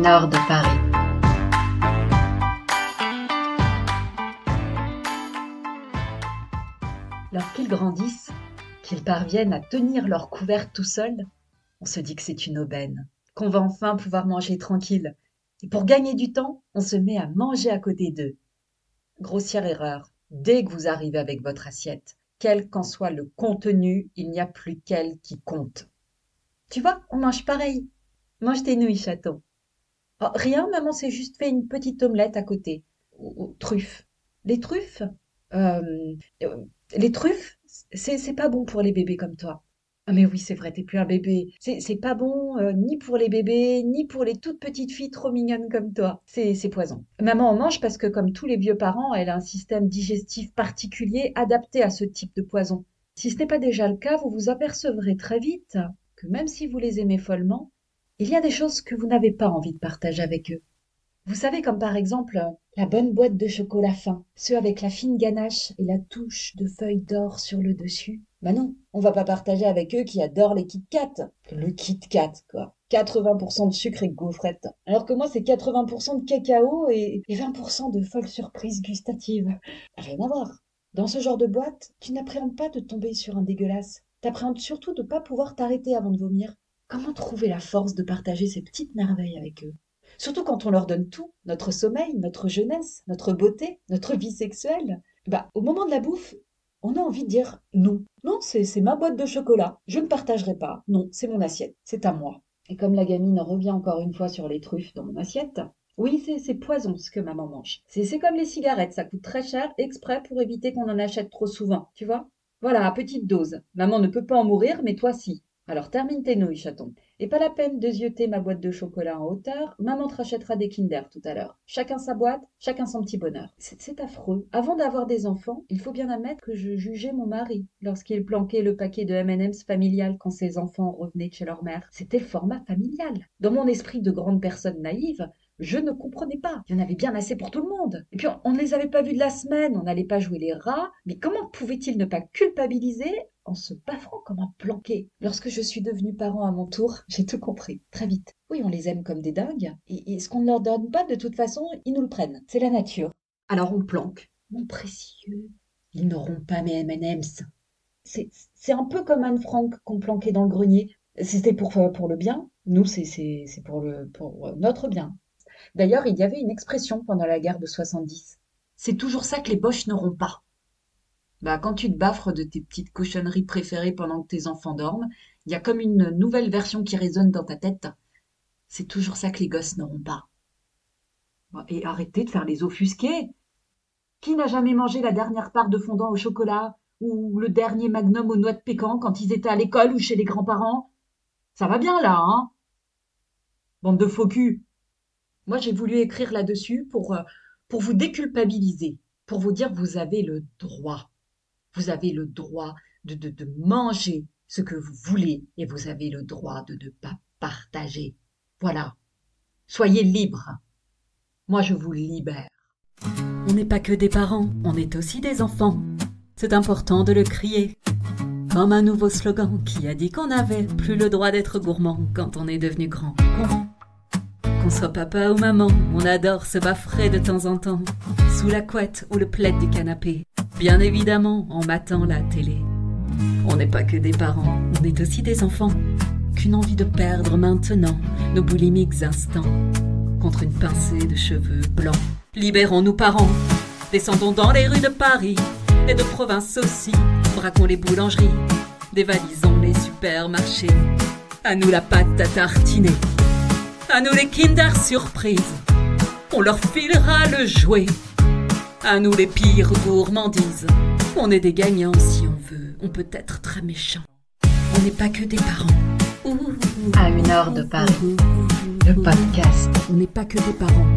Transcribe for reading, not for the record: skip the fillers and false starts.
une heure de Paris. Lorsqu'ils grandissent, qu'ils parviennent à tenir leur couvert tout seuls, on se dit que c'est une aubaine, qu'on va enfin pouvoir manger tranquille. Et pour gagner du temps, on se met à manger à côté d'eux. Grossière erreur, dès que vous arrivez avec votre assiette, quel qu'en soit le contenu, il n'y a plus qu'elle qui compte. Tu vois, on mange pareil. Mange tes nouilles, chaton. Oh, rien, maman s'est juste fait une petite omelette à côté. Aux truffes. Les truffes euh, euh, Les truffes, c'est pas bon pour les bébés comme toi. Ah mais oui, c'est vrai, t'es plus un bébé. C'est pas bon ni pour les bébés, ni pour les toutes petites filles trop mignonnes comme toi. C'est poison. Maman en mange parce que comme tous les vieux parents, elle a un système digestif particulier adapté à ce type de poison. Si ce n'est pas déjà le cas, vous vous apercevrez très vite que même si vous les aimez follement, il y a des choses que vous n'avez pas envie de partager avec eux. Vous savez, comme par exemple la bonne boîte de chocolat fin, ceux avec la fine ganache et la touche de feuilles d'or sur le dessus. Bah non, on va pas partager avec eux qui adorent les Kit Kat. Le Kit Kat, quoi. 80% de sucre et de gaufrettes. Alors que moi, c'est 80% de cacao et 20% de folles surprises gustatives. Rien à voir. Dans ce genre de boîte, tu n'appréhendes pas de tomber sur un dégueulasse. T'appréhendes surtout de ne pas pouvoir t'arrêter avant de vomir. Comment trouver la force de partager ces petites merveilles avec eux? Surtout quand on leur donne tout, notre sommeil, notre jeunesse, notre beauté, notre vie sexuelle. Bah, au moment de la bouffe, on a envie de dire non. Non, c'est ma boîte de chocolat. Je ne partagerai pas. Non, c'est mon assiette. C'est à moi. Et comme la gamine revient encore une fois sur les truffes dans mon assiette, oui, c'est poison ce que maman mange. C'est comme les cigarettes, ça coûte très cher exprès pour éviter qu'on en achète trop souvent, tu vois? Voilà, à petite dose. Maman ne peut pas en mourir, mais toi si. Alors termine tes nouilles, chaton. Et pas la peine de zioter ma boîte de chocolat en hauteur, maman te rachètera des Kinder tout à l'heure. Chacun sa boîte, chacun son petit bonheur. C'est affreux. Avant d'avoir des enfants, il faut bien admettre que je jugeais mon mari lorsqu'il planquait le paquet de M&M's familial quand ses enfants revenaient de chez leur mère. C'était le format familial. Dans mon esprit de grande personne naïve, je ne comprenais pas. Il y en avait bien assez pour tout le monde. Et puis, on ne les avait pas vus de la semaine, on n'allait pas jouer les rats. Mais comment pouvait-il ne pas culpabiliser en se baffrant comme un planqué? Lorsque je suis devenue parent à mon tour, j'ai tout compris, très vite. Oui, on les aime comme des dingues. Et ce qu'on ne leur donne pas, de toute façon, ils nous le prennent. C'est la nature. Alors on planque. Mon précieux, ils n'auront pas mes M&M's. C'est un peu comme Anne Frank qu'on planquait dans le grenier. C'était pour le bien. Nous, c'est pour notre bien. D'ailleurs, il y avait une expression pendant la guerre de 70. C'est toujours ça que les boches n'auront pas. Bah, quand tu te baffres de tes petites cochonneries préférées pendant que tes enfants dorment, il y a comme une nouvelle version qui résonne dans ta tête. C'est toujours ça que les gosses n'auront pas. Bah, et arrêtez de faire les offusqués. Qui n'a jamais mangé la dernière part de fondant au chocolat ou le dernier magnum aux noix de pécan quand ils étaient à l'école ou chez les grands-parents? Ça va bien là, hein? Bande de faux culs. Moi, j'ai voulu écrire là-dessus pour vous déculpabiliser, pour vous dire que vous avez le droit. Vous avez le droit de manger ce que vous voulez et vous avez le droit de ne pas partager. Voilà. Soyez libres. Moi, je vous libère. On n'est pas que des parents, on est aussi des enfants. C'est important de le crier. Comme un nouveau slogan qui a dit qu'on n'avait plus le droit d'être gourmand quand on est devenu grand. Qu'on soit papa ou maman, on adore se baffrer de temps en temps, sous la couette ou le plaid du canapé, bien évidemment en matant la télé. On n'est pas que des parents, on est aussi des enfants, qu'une envie de perdre maintenant nos boulimiques instants, contre une pincée de cheveux blancs. Libérons-nous parents, descendons dans les rues de Paris, et de province aussi, braquons les boulangeries, dévalisons les supermarchés, à nous la pâte à tartiner. À nous les Kinder surprises, on leur filera le jouet. À nous les pires gourmandises, on est des gagnants si on veut, on peut être très méchant. On n'est pas que des parents. À une heure de Paris, le podcast. On n'est pas que des parents.